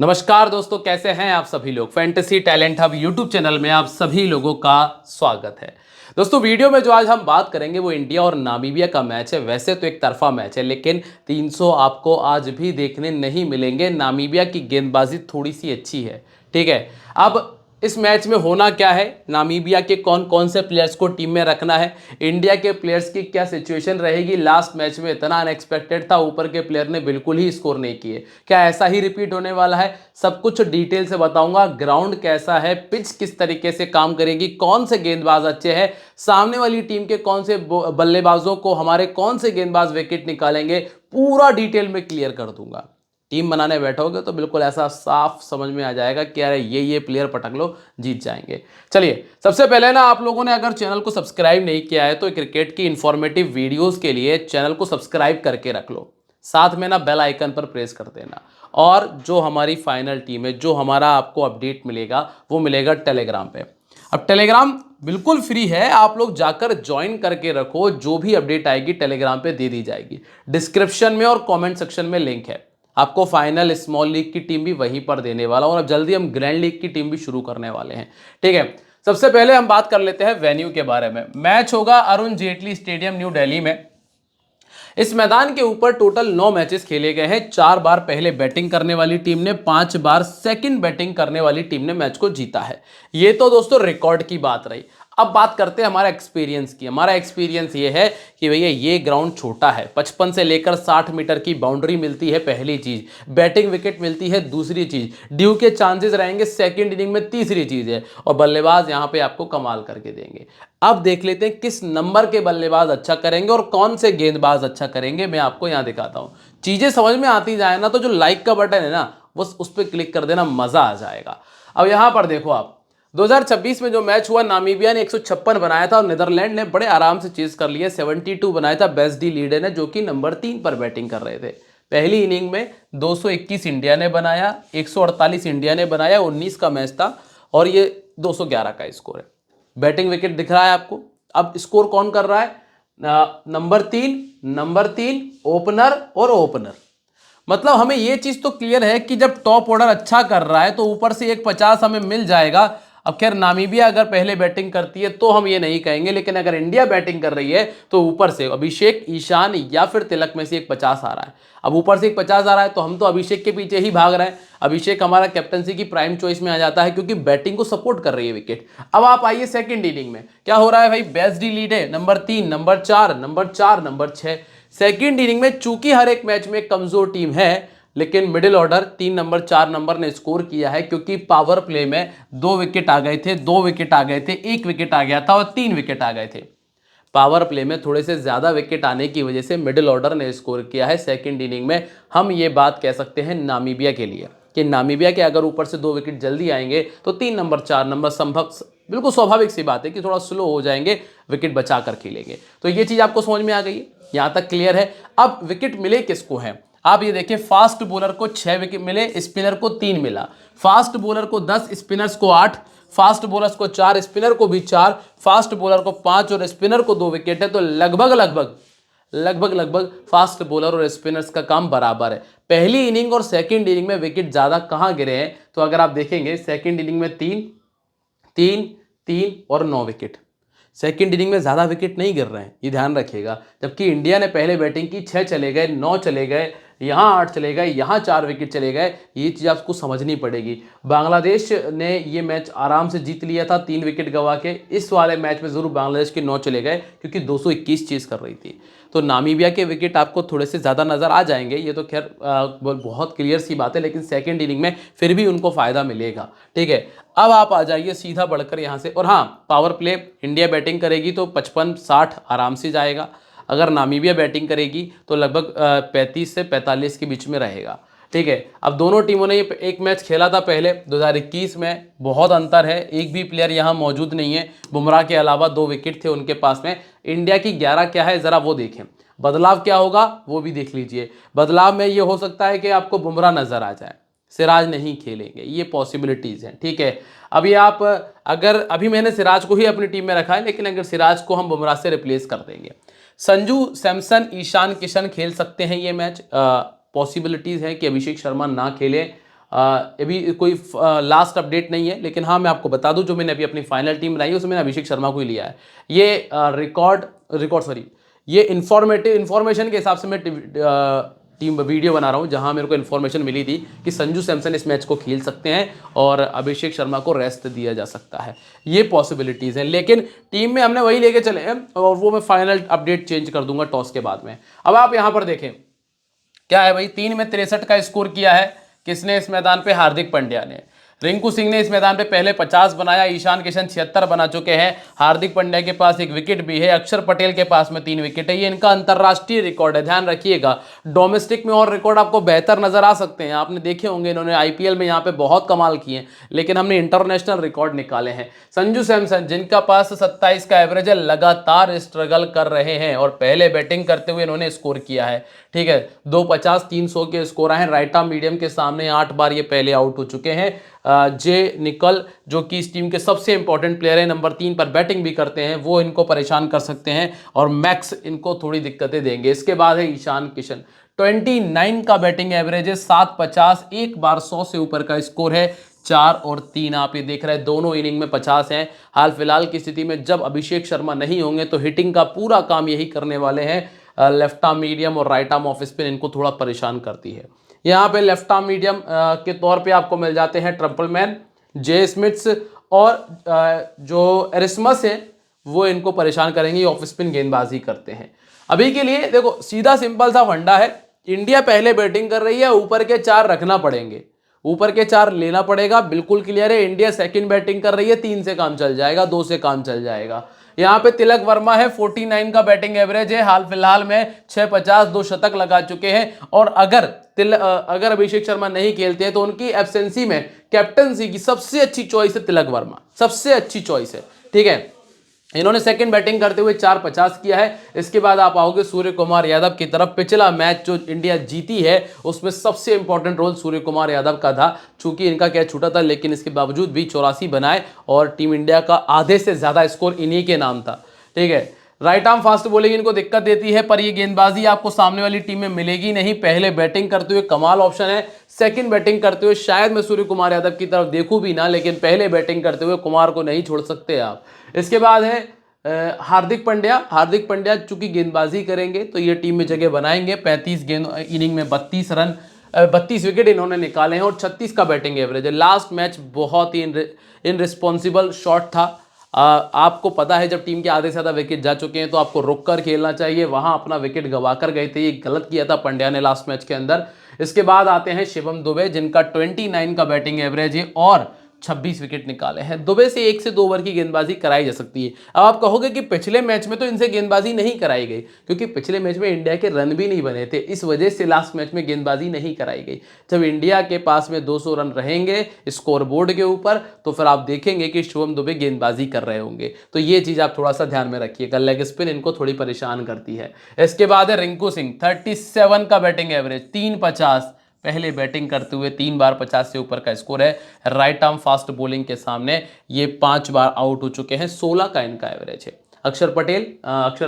नमस्कार दोस्तों, कैसे हैं आप सभी लोग। Fantasy talent hub YouTube channel में आप सभी लोगों का स्वागत है। दोस्तों, वीडियो में जो आज हम बात करेंगे वो इंडिया और नामीबिया का मैच है। वैसे तो एक तरफा मैच है, लेकिन 300 आपको आज भी देखने नहीं मिलेंगे। नामीबिया की गेंदबाजी थोड़ी सी अच्छी है, ठीक है। अब इस मैच में होना क्या है, नामीबिया के कौन कौन से प्लेयर्स को टीम में रखना है, इंडिया के प्लेयर्स की क्या सिचुएशन रहेगी। लास्ट मैच में इतना अनएक्सपेक्टेड था, ऊपर के प्लेयर ने बिल्कुल ही स्कोर नहीं किए। क्या ऐसा ही रिपीट होने वाला है, सब कुछ डिटेल से बताऊंगा। ग्राउंड कैसा है, पिच किस तरीके से काम करेगी, कौन से गेंदबाज अच्छे हैं, सामने वाली टीम के कौन से बल्लेबाजों को हमारे कौन से गेंदबाज विकेट निकालेंगे, पूरा डिटेल में क्लियर कर दूंगा। टीम बनाने बैठोगे तो बिल्कुल ऐसा साफ समझ में आ जाएगा कि अरे ये प्लेयर पटक लो, जीत जाएंगे। चलिए, सबसे पहले ना, आप लोगों ने अगर चैनल को सब्सक्राइब नहीं किया है तो क्रिकेट की इंफॉर्मेटिव वीडियोस के लिए चैनल को सब्सक्राइब करके रख लो। साथ में ना बेल आइकन पर प्रेस कर देना। और जो हमारी फाइनल टीम है, जो हमारा आपको अपडेट मिलेगा, वो मिलेगा टेलीग्राम पे। अब टेलीग्राम बिल्कुल फ्री है, आप लोग जाकर ज्वाइन करके रखो। जो भी अपडेट आएगी टेलीग्राम पे दे दी जाएगी। डिस्क्रिप्शन में और कमेंट सेक्शन में लिंक है। आपको फाइनल स्मॉल लीग की टीम भी वहीं पर देने वाला, और अब जल्दी हम ग्रैंड लीग की टीम भी शुरू करने वाले हैं, ठीक है। सबसे पहले हम बात कर लेते हैं वेन्यू के बारे में। मैच होगा अरुण जेटली स्टेडियम, न्यू दिल्ली में। इस मैदान के ऊपर टोटल 9 मैचेस खेले गए हैं। 4 बार पहले बैटिंग करने वाली टीम ने, 5 बार सेकंड बैटिंग करने वाली टीम ने मैच को जीता है। ये तो दोस्तों रिकॉर्ड की बात रही। अब बात करते हैं हमारा एक्सपीरियंस की। हमारा एक्सपीरियंस ये है कि भैया ये ग्राउंड छोटा है। 55 से लेकर 60 मीटर की बाउंड्री मिलती है, पहली चीज। बैटिंग विकेट मिलती है, दूसरी चीज। ड्यू के चांसेस रहेंगे सेकंड इनिंग में, तीसरी चीज है। और बल्लेबाज यहां पे आपको कमाल करके देंगे। अब देख लेते हैं किस नंबर के बल्लेबाज अच्छा करेंगे और कौन से गेंदबाज अच्छा करेंगे। मैं आपको यहां दिखाता हूं। चीजें समझ में आती जाए ना, तो जो लाइक का बटन है ना, बस उस पर क्लिक कर देना, मजा आ जाएगा। अब यहां पर देखो आप, 2026 में जो मैच हुआ, नामीबिया ने 156 बनाया था और नीदरलैंड ने बड़े आराम से चेज कर लिया। 72 बनाया था बेस्ट डी लीडर ने, जो कि नंबर 3 पर बैटिंग कर रहे थे। पहली इनिंग में 221 इंडिया ने बनाया, 148 इंडिया ने बनाया। 19 का मैच था और ये 211 का स्कोर है। बैटिंग विकेट दिख रहा है आपको। अब स्कोर कौन कर रहा है? नंबर तीन ओपनर और ओपनर। मतलब हमें यह चीज तो क्लियर है कि जब टॉप ऑर्डर अच्छा कर रहा है तो ऊपर से एक 50 हमें मिल जाएगा। अब खैर, नामीबिया अगर पहले बैटिंग करती है तो हम ये नहीं कहेंगे, लेकिन अगर इंडिया बैटिंग कर रही है तो ऊपर से अभिषेक, ईशान या फिर तिलक में से एक 50 आ रहा है। अब ऊपर से एक 50 आ रहा है तो हम तो अभिषेक के पीछे ही भाग रहे हैं। अभिषेक हमारा कैप्टनसी की प्राइम चॉइस में आ जाता है, क्योंकि बैटिंग को सपोर्ट कर रही है विकेट। अब आप आइए सेकंड इनिंग में क्या हो रहा है भाई। बेस्ट डी लीड है, number 3, number 4, number 4, number 6। Second inning में चूंकि हर एक मैच में एक कमजोर टीम है, लेकिन मिडिल ऑर्डर 3 नंबर 4 नंबर ने स्कोर किया है, क्योंकि पावर प्ले में 2 विकेट आ गए थे, 2 विकेट आ गए थे, 1 विकेट आ गया था और 3 विकेट आ गए थे। पावर प्ले में थोड़े से ज्यादा विकेट आने की वजह से मिडिल ऑर्डर ने स्कोर किया है सेकंड इनिंग में। हम ये बात कह सकते हैं नामीबिया के लिए कि नामीबिया के अगर ऊपर से 2 विकेट जल्दी आएंगे तो 3 नंबर 4 नंबर संभव, बिल्कुल स्वाभाविक सी बात है कि थोड़ा स्लो हो जाएंगे, विकेट बचा कर खेलेंगे। तो ये चीज आपको समझ में आ गई है, यहां तक क्लियर है। अब विकेट मिले किसको है, आप ये देखिए। फास्ट बॉलर को 6 विकेट मिले, स्पिनर को 3 मिला। फास्ट बॉलर को 10, स्पिनर्स को 8। फास्ट बॉलर्स को 4, स्पिनर को भी 4। फास्ट बॉलर को 5 और स्पिनर को 2 विकेट है। तो लगभग फास्ट बॉलर और स्पिनर्स का काम बराबर है। पहली इनिंग और सेकंड इनिंग में विकेट ज्यादा कहां गिरे हैं, तो अगर आप देखेंगे सेकंड इनिंग में 3, 3, 3 और 9 विकेट। सेकंड इनिंग में ज्यादा विकेट नहीं गिर रहे हैं, ये ध्यान रखिएगा। जबकि इंडिया ने पहले बैटिंग की, 6 चले गए, 9 चले गए, यहाँ 8 चले गए, यहाँ 4 विकेट चले गए। ये चीज़ आपको समझनी पड़ेगी। बांग्लादेश ने ये मैच आराम से जीत लिया था 3 विकेट गंवा के। इस वाले मैच में जरूर बांग्लादेश के 9 चले गए, क्योंकि 221 चीज कर रही थी। तो नामीबिया के विकेट आपको थोड़े से ज़्यादा नज़र आ जाएंगे, ये तो खैर बहुत क्लियर सी बात है। लेकिन सेकेंड इनिंग में फिर भी उनको फायदा मिलेगा, ठीक है। अब आप आ जाइए सीधा बढ़कर यहाँ से। और हाँ, पावर प्ले इंडिया बैटिंग करेगी तो 55-60 आराम से जाएगा। अगर नामीबिया बैटिंग करेगी तो लगभग 35 से 45 के बीच में रहेगा, ठीक है। अब दोनों टीमों ने ये एक मैच खेला था पहले 2021 में, बहुत अंतर है। एक भी प्लेयर यहाँ मौजूद नहीं है, बुमराह के अलावा 2 विकेट थे उनके पास में। इंडिया की 11 क्या है, जरा वो देखें। बदलाव क्या होगा वो भी देख लीजिए। बदलाव में ये हो सकता है कि आपको बुमराह नजर आ जाए, सिराज नहीं खेलेंगे, ये पॉसिबिलिटीज हैं, ठीक है। अभी आप, अगर अभी मैंने सिराज को ही अपनी टीम में रखा है, लेकिन अगर सिराज को हम बुमराह से रिप्लेस कर देंगे, संजू सैमसन, ईशान किशन खेल सकते हैं ये मैच। पॉसिबिलिटीज है कि अभिषेक शर्मा ना खेले। अभी कोई लास्ट अपडेट नहीं है, लेकिन हाँ मैं आपको बता दूं जो मैंने अभी अपनी फाइनल टीम बनाई है उसमें मैंने अभिषेक शर्मा को ही लिया है। ये ये इन्फॉर्मेशन के हिसाब से मैं टीम वीडियो बना रहा हूँ जहां मेरे को इन्फॉर्मेशन मिली थी कि संजू सैमसन इस मैच को खेल सकते हैं और अभिषेक शर्मा को रेस्ट दिया जा सकता है। ये पॉसिबिलिटीज़ हैं, लेकिन टीम में हमने वही लेके चले हैं और वो मैं फाइनल अपडेट चेंज कर दूंगा टॉस के बाद में। अब आप यहां पर देखें क्या है भाई, 3 में 63 का स्कोर किया है किसने इस मैदान पे, हार्दिक पांड्या ने। रिंकू सिंह ने इस मैदान पे पहले 50 बनाया, ईशान किशन 76 बना चुके हैं, हार्दिक पांड्या के पास 1 विकेट भी है, अक्षर पटेल के पास में 3 विकेट है। ये इनका अंतरराष्ट्रीय रिकॉर्ड है, ध्यान रखिएगा। डोमेस्टिक में और रिकॉर्ड आपको बेहतर नजर आ सकते हैं, आपने देखे होंगे इन्होंने आईपीएल में यहाँ पे बहुत कमाल किए हैं, लेकिन हमने इंटरनेशनल रिकॉर्ड निकाले हैं। संजू सैमसन जिनका पास 27 का एवरेज है, लगातार स्ट्रगल कर रहे हैं और पहले बैटिंग करते हुए इन्होंने स्कोर किया है, ठीक है। 250 300 के स्कोर आए हैं, राइट आर्म मीडियम के सामने 8 बार ये पहले आउट हो चुके हैं। जे निकल जो कि इस टीम के सबसे इंपॉर्टेंट प्लेयर है, नंबर 3 पर बैटिंग भी करते हैं, वो इनको परेशान कर सकते हैं और मैक्स इनको थोड़ी दिक्कतें देंगे। इसके बाद है ईशान किशन, 29 का बैटिंग एवरेज है, 750, एक बार 100 से ऊपर का स्कोर है, 4 और 3 आप ये देख रहे हैं, दोनों इनिंग में 50 हैं। हाल फिलहाल की स्थिति में जब अभिषेक शर्मा नहीं होंगे तो हिटिंग का पूरा काम यही करने वाले हैं। लेफ्ट आर्म मीडियम और राइट आर्म ऑफ स्पिन इनको थोड़ा परेशान करती है। यहाँ पे लेफ्ट आर्म मीडियम के तौर पे आपको मिल जाते हैं ट्रम्पलमैन, जे स्मिथ्स और जो एरिस्मस है वो इनको परेशान करेंगे, ऑफ स्पिन गेंदबाजी करते हैं। अभी के लिए देखो सीधा सिंपल सा फंडा है, इंडिया पहले बैटिंग कर रही है, ऊपर के 4 रखना पड़ेंगे, ऊपर के 4 लेना पड़ेगा, बिल्कुल क्लियर है। इंडिया सेकंड बैटिंग कर रही है, 3 से काम चल जाएगा, 2 से काम चल जाएगा। यहाँ पे तिलक वर्मा है, 49 का बैटिंग एवरेज है, हाल फिलहाल में 650 2 शतक लगा चुके हैं। और अगर अभिषेक शर्मा नहीं खेलते हैं तो उनकी एब्सेंसी में कैप्टनसी की सबसे अच्छी चॉइस है तिलक वर्मा, सबसे अच्छी चॉइस है, ठीक है। इन्होंने सेकंड बैटिंग करते हुए 450 किया है। इसके बाद आप आओगे सूर्य कुमार यादव की तरफ। पिछला मैच जो इंडिया जीती है उसमें सबसे इंपॉर्टेंट रोल सूर्य कुमार यादव का था, चूंकि इनका कैच छूटा था, लेकिन इसके बावजूद भी 84 बनाए और टीम इंडिया का आधे से ज्यादा स्कोर इन्हीं के नाम था, ठीक है। राइट आर्म फास्ट बॉलिंग इनको दिक्कत देती है, पर ये गेंदबाजी आपको सामने वाली टीम में मिलेगी नहीं। पहले बैटिंग करते हुए कमाल ऑप्शन है, सेकंड बैटिंग करते हुए शायद मैं सूर्य कुमार यादव की तरफ देखूं भी ना, लेकिन पहले बैटिंग करते हुए कुमार को नहीं छोड़ सकते आप। इसके बाद है हार्दिक पांड्या चूंकि गेंदबाजी करेंगे तो ये टीम में जगह बनाएंगे। 35 गेंद इनिंग में 32 रन, 32 विकेट इन्होंने निकाले हैं और 36 का बैटिंग एवरेज है। लास्ट मैच बहुत ही इनरिस्पॉन्सिबल शॉट था। आपको पता है जब टीम के आधे से ज्यादा विकेट जा चुके हैं तो आपको रुक कर खेलना चाहिए, वहां अपना विकेट गवा कर गए थे, ये गलत किया था पांड्या ने लास्ट मैच के अंदर। इसके बाद आते हैं शिवम दुबे जिनका 29 का बैटिंग एवरेज है और 26 विकेट निकाले हैं। दुबे से 1 से 2 ओवर की गेंदबाजी कराई जा सकती है। अब आप कहोगे कि पिछले मैच में तो इनसे गेंदबाजी नहीं कराई गई, क्योंकि पिछले मैच में इंडिया के रन भी नहीं बने थे, इस वजह से लास्ट मैच में गेंदबाजी नहीं कराई गई। जब इंडिया के पास में 200 रन रहेंगे स्कोर बोर्ड के ऊपर तो फिर आप देखेंगे कि शिवम दुबे गेंदबाजी कर रहे होंगे, तो ये चीज आप थोड़ा सा ध्यान में रखिएगा। लेग स्पिन इनको थोड़ी परेशान करती है। इसके बाद है रिंकू सिंह, 37 का बैटिंग एवरेज, 350, पहले बैटिंग करते हुए 3 बार 50 से ऊपर का स्कोर है। राइट आर्म फास्ट बॉलिंग के सामने ये 5 बार आउट हो चुके हैं, 16 का इनका एवरेज है। अक्षर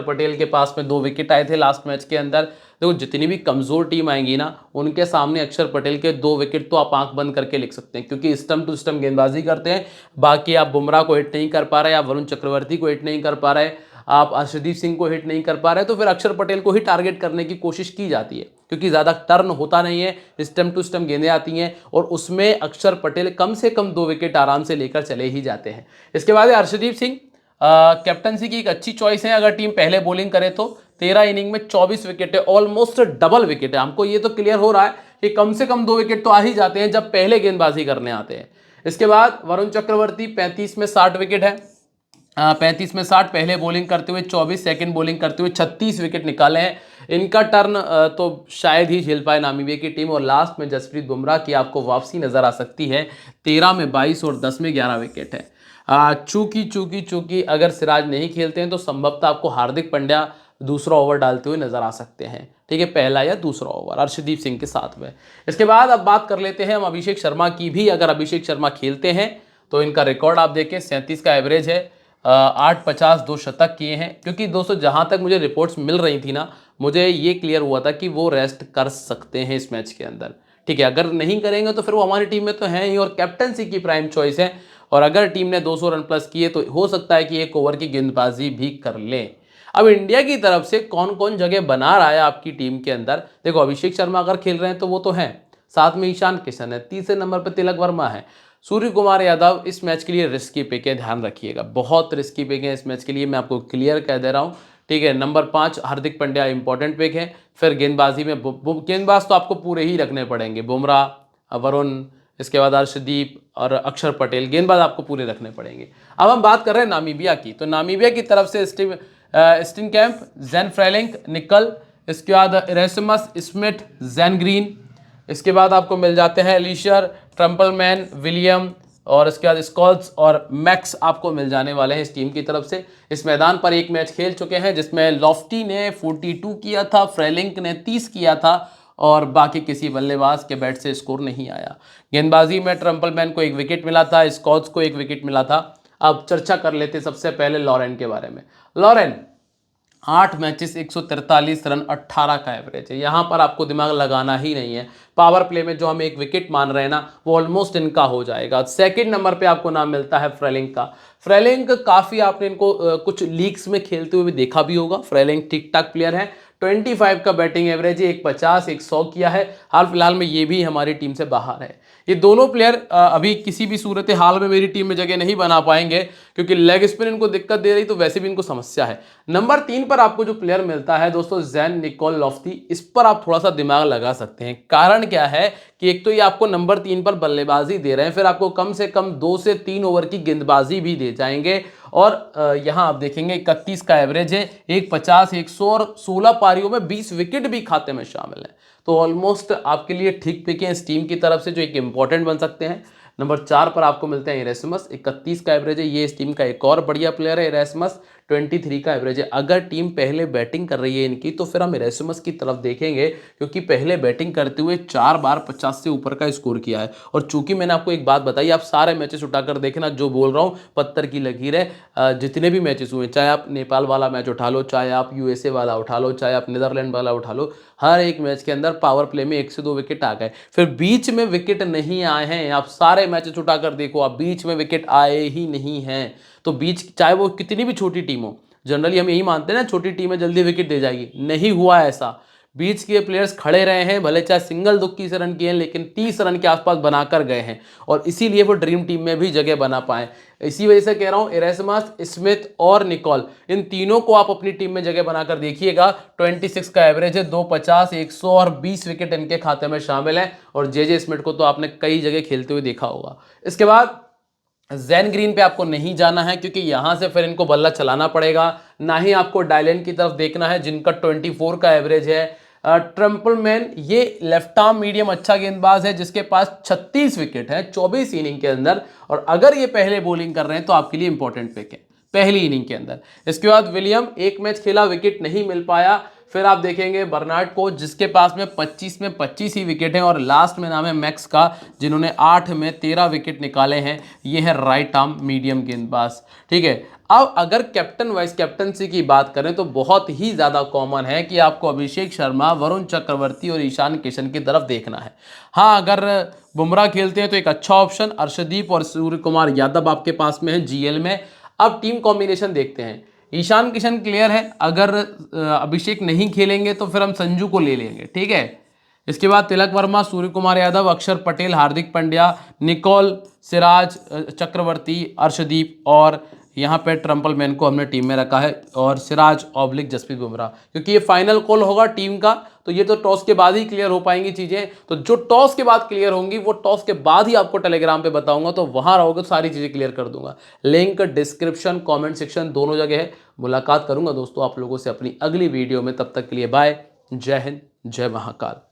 पटेल के पास में 2 विकेट आए थे लास्ट मैच के अंदर। देखो जितनी भी कमजोर टीम आएंगी ना उनके सामने अक्षर पटेल के 2 विकेट तो आप आंख बंद करके लिख सकते हैं, क्योंकि स्टंप टू स्टंप गेंदबाजी करते हैं। बाकी आप बुमराह को हिट नहीं कर पा रहे, आप वरुण चक्रवर्ती को हिट नहीं कर पा रहे, आप अर्शदीप सिंह को हिट नहीं कर पा रहे, तो फिर अक्षर पटेल को ही टारगेट करने की कोशिश की जाती है, क्योंकि ज़्यादा टर्न होता नहीं है, स्टंप टू स्टंप गेंदें आती हैं और उसमें अक्षर पटेल कम से कम 2 विकेट आराम से लेकर चले ही जाते हैं। इसके बाद अर्शदीप सिंह कैप्टनसी की एक अच्छी चॉइस है अगर टीम पहले बॉलिंग करे तो। 13 इनिंग में 24 विकेट है, ऑलमोस्ट डबल विकेट है। हमको ये तो क्लियर हो रहा है कि कम से कम 2 विकेट तो आ ही जाते हैं जब पहले गेंदबाजी करने आते हैं। इसके बाद वरुण चक्रवर्ती 35 में 60 विकेट है, 35 में 60, पहले बॉलिंग करते हुए 24, सेकंड बॉलिंग करते हुए 36 विकेट निकाले हैं। इनका टर्न तो शायद ही झेल पाए नामीबिया की टीम। और लास्ट में जसप्रीत बुमराह की आपको वापसी नजर आ सकती है, 13 में 22 और 10 में 11 विकेट है। चूंकि अगर सिराज नहीं खेलते हैं तो संभवतः आपको हार्दिक पांड्या दूसरा ओवर डालते हुए नजर आ सकते हैं, ठीक है, पहला या दूसरा ओवर अर्शदीप सिंह के साथ में। इसके बाद अब बात कर लेते हैं हम अभिषेक शर्मा की भी। अगर अभिषेक शर्मा खेलते हैं तो इनका रिकॉर्ड आप देखें, 37 का एवरेज है, 850 2 शतक किए हैं। क्योंकि दोस्तों जहां तक मुझे रिपोर्ट्स मिल रही थी ना, मुझे ये क्लियर हुआ था कि वो रेस्ट कर सकते हैं इस मैच के अंदर, ठीक है, अगर नहीं करेंगे तो फिर वो हमारी टीम में तो है ही और कैप्टनसी की प्राइम चॉइस है। और अगर टीम ने 200 रन प्लस किए तो हो सकता है कि 1 ओवर की गेंदबाजी भी कर लें। अब इंडिया की तरफ से कौन कौन जगह बना रहा है आपकी टीम के अंदर, देखो अभिषेक शर्मा अगर खेल रहे हैं तो वो तो है, साथ में ईशान किशन है, तीसरे नंबर पर तिलक वर्मा है, सूर्य कुमार यादव इस मैच के लिए रिस्की पिक है, ध्यान रखिएगा, बहुत रिस्की पिक है इस मैच के लिए, मैं आपको क्लियर कह दे रहा हूँ। ठीक है, number 5 Hardik Pandya important pick है। फिर गेंदबाजी में गेंदबाज तो आपको पूरे ही रखने पड़ेंगे, बुमराह, वरुण, इसके बाद अर्शदीप और अक्षर पटेल, गेंदबाज आपको पूरे रखने पड़ेंगे। अब हम बात कर रहे हैं नामीबिया की, तो नामीबिया की तरफ से स्टिनकैम्प, जैन फ्रेलिंक, निकल, इसके बाद इरेसमस स्मिथ, जैन ग्रीन, इसके बाद आपको मिल जाते हैं एलिशर, ट्रम्पलमैन, विलियम और इसके बाद स्कॉल्स और मैक्स आपको मिल जाने वाले हैं इस टीम की तरफ से। इस मैदान पर एक मैच खेल चुके हैं जिसमें लॉफ्टी ने 42 किया था, फ्रेलिंक ने 30 किया था और बाकी किसी बल्लेबाज के बैट से स्कोर नहीं आया। गेंदबाजी में ट्रम्पलमैन को 1 विकेट मिला था, स्कॉल्स को 1 विकेट मिला था। अब चर्चा कर लेते सबसे पहले लॉरेन के बारे में। लॉरेन 8 मैचेस 143 रन 18 का एवरेज है, यहाँ पर आपको दिमाग लगाना ही नहीं है। पावर प्ले में जो हम 1 विकेट मान रहे हैं ना, वो ऑलमोस्ट इनका हो जाएगा। सेकंड नंबर पे आपको नाम मिलता है फ्रेलिंक का। फ्रेलिंक काफ़ी आपने इनको कुछ लीग्स में खेलते हुए भी देखा भी होगा, फ्रेलिंक ठीक ठाक प्लेयर है, 25 का बैटिंग एवरेज है, 150 100 किया है। हाल फिलहाल में ये भी हमारी टीम से बाहर है। ये दोनों प्लेयर अभी किसी भी सूरत हाल में मेरी टीम में जगह नहीं बना पाएंगे क्योंकि लेग स्पिन इनको दिक्कत दे रही, तो वैसे भी इनको समस्या है। नंबर 3 पर आपको जो प्लेयर मिलता है दोस्तों, जैन निकोल लॉफ्टी, इस पर आप थोड़ा सा दिमाग लगा सकते हैं। कारण क्या है कि एक तो ये आपको नंबर 3 पर बल्लेबाजी दे रहे हैं, फिर आपको कम से कम 2 से 3 ओवर की गेंदबाजी भी दे जाएंगे और यहाँ आप देखेंगे 31 का एवरेज है, 150 100 और 16 पारियों में 20 विकेट भी खाते में शामिल है। तो ऑलमोस्ट आपके लिए ठीक पिक है इस टीम की तरफ से जो एक इंपॉर्टेंट बन सकते हैं। नंबर 4 पर आपको मिलते हैं इरेसमस, 31 का एवरेज है, ये इस टीम का एक और बढ़िया प्लेयर है। इरेसमस 23 का एवरेज है। अगर टीम पहले बैटिंग कर रही है इनकी तो फिर हम इरेसमस की तरफ देखेंगे क्योंकि पहले बैटिंग करते हुए 4 बार 50 से ऊपर का स्कोर किया है। और चूंकि मैंने आपको एक बात बताई, आप सारे मैचेस उठाकर देखना, जो बोल रहा हूँ पत्थर की लकीर है। जितने भी मैचेस हुए, चाहे आप नेपाल वाला मैच उठा लो, चाहे आप यूएसए वाला उठा लो, चाहे आप नीदरलैंड वाला उठा लो, हर एक मैच के अंदर पावर प्ले में 1 से 2 विकेट आ गए। फिर बीच में विकेट नहीं आए हैं, आप सारे मैचेस उठाकर देखो, आप बीच में विकेट आए ही नहीं हैं। तो बीच चाहे वो कितनी भी छोटी टीम हो, जनरली हम यही मानते हैं ना छोटी टीमें जल्दी विकेट दे जाएगी, नहीं हुआ ऐसा। बीच के प्लेयर्स खड़े रहे हैं, भले चाहे सिंगल दुक्की से रन किए हैं लेकिन 30 रन के आसपास बनाकर गए हैं और इसीलिए वो ड्रीम टीम में भी जगह बना पाए। इसी वजह से कह रहा हूं इरेसमस, स्मिथ और निकोल, इन तीनों को आप अपनी टीम में जगह बनाकर देखिएगा। 26 का एवरेज है, 250 100 और 20 विकेट इनके खाते में शामिल है। और जे स्मिथ को तो आपने कई जगह खेलते हुए देखा होगा। इसके बाद जैन ग्रीन पे आपको नहीं जाना है क्योंकि यहां से फिर इनको बल्ला चलाना पड़ेगा, ना ही आपको डायलेंड की तरफ देखना है जिनका 24 का एवरेज है। ट्रम्पलमैन ये लेफ्ट आर्म मीडियम अच्छा गेंदबाज है जिसके पास 36 विकेट है 24 इनिंग के अंदर, और अगर ये पहले बॉलिंग कर रहे हैं तो आपके लिए इंपॉर्टेंट पिक है पहली इनिंग के अंदर। इसके बाद विलियम, 1 मैच खेला, विकेट नहीं मिल पाया। फिर आप देखेंगे बर्नार्ड को जिसके पास में 25 में 25 ही विकेट हैं, और लास्ट में नाम है मैक्स का जिन्होंने 8 में 13 विकेट निकाले हैं। ये है राइट आर्म मीडियम गेंदबाज। ठीक है, अब अगर कैप्टन वाइस कैप्टनसी की बात करें तो बहुत ही ज़्यादा कॉमन है कि आपको अभिषेक शर्मा, वरुण चक्रवर्ती और ईशान किशन की तरफ देखना है। हाँ, अगर बुमराह खेलते हैं तो एक अच्छा ऑप्शन अर्शदीप और सूर्य कुमार यादव आपके पास में है जीएल में। अब टीम कॉम्बिनेशन देखते हैं। ईशान किशन क्लियर है, अगर अभिषेक नहीं खेलेंगे तो फिर हम संजू को ले लेंगे। ठीक है, इसके बाद तिलक वर्मा, सूर्य कुमार यादव, अक्षर पटेल, हार्दिक पांड्या, निकोल, सिराज, चक्रवर्ती, अर्शदीप और यहाँ पे ट्रम्पलमैन को हमने टीम में रखा है, और सिराज ऑब्लिक जसप्रीत बुमराह, क्योंकि ये फाइनल कॉल होगा टीम का। तो ये तो टॉस के बाद ही क्लियर हो पाएंगी चीज़ें। तो जो टॉस के बाद क्लियर होंगी वो टॉस के बाद ही आपको टेलीग्राम पे बताऊंगा, तो वहां रहोगे तो सारी चीज़ें क्लियर कर दूंगा। लिंक डिस्क्रिप्शन, कमेंट सेक्शन दोनों जगह है। मुलाकात करूंगा दोस्तों आप लोगों से अपनी अगली वीडियो में, तब तक के लिए बाय, जय हिंद, जय महाकाल।